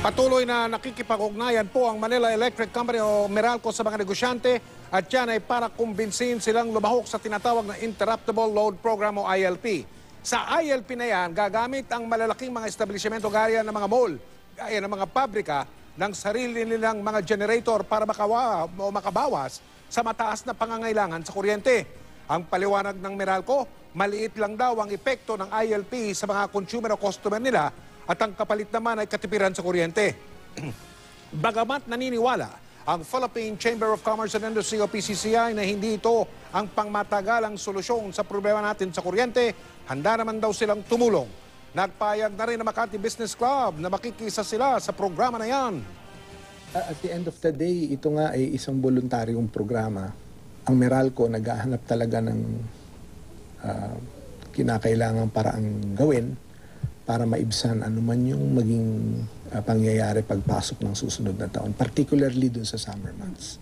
Patuloy na nakikipag-ugnayan po ang Manila Electric Company o Meralco sa mga negosyante at yan ay para kumbinsin silang lumahok sa tinatawag na Interruptible Load Program o ILP. Sa ILP na yan, gagamit ang malalaking mga establishmento gaya ng mga mall, gaya ng mga pabrika ng sarili nilang mga generator para makabawas sa mataas na pangangailangan sa kuryente. Ang paliwanag ng Meralco, maliit lang daw ang epekto ng ILP sa mga consumer o customer nila at ang kapalit naman ay katipiran sa kuryente. Bagamat naniniwala ang Philippine Chamber of Commerce and Industry o PCCI na hindi ito ang pangmatagalang solusyon sa problema natin sa kuryente, handa naman daw silang tumulong. Nagpayag na rin ang Makati Business Club na makikisa sila sa programa na yan. At the end of the day, ito nga ay isang voluntaryong programa. Ang Meralco naghahanap talaga ng kinakailangang paraang gawin para maibsan anuman yung maging pangyayari pagpasok ng susunod na taon, particularly dun sa summer months.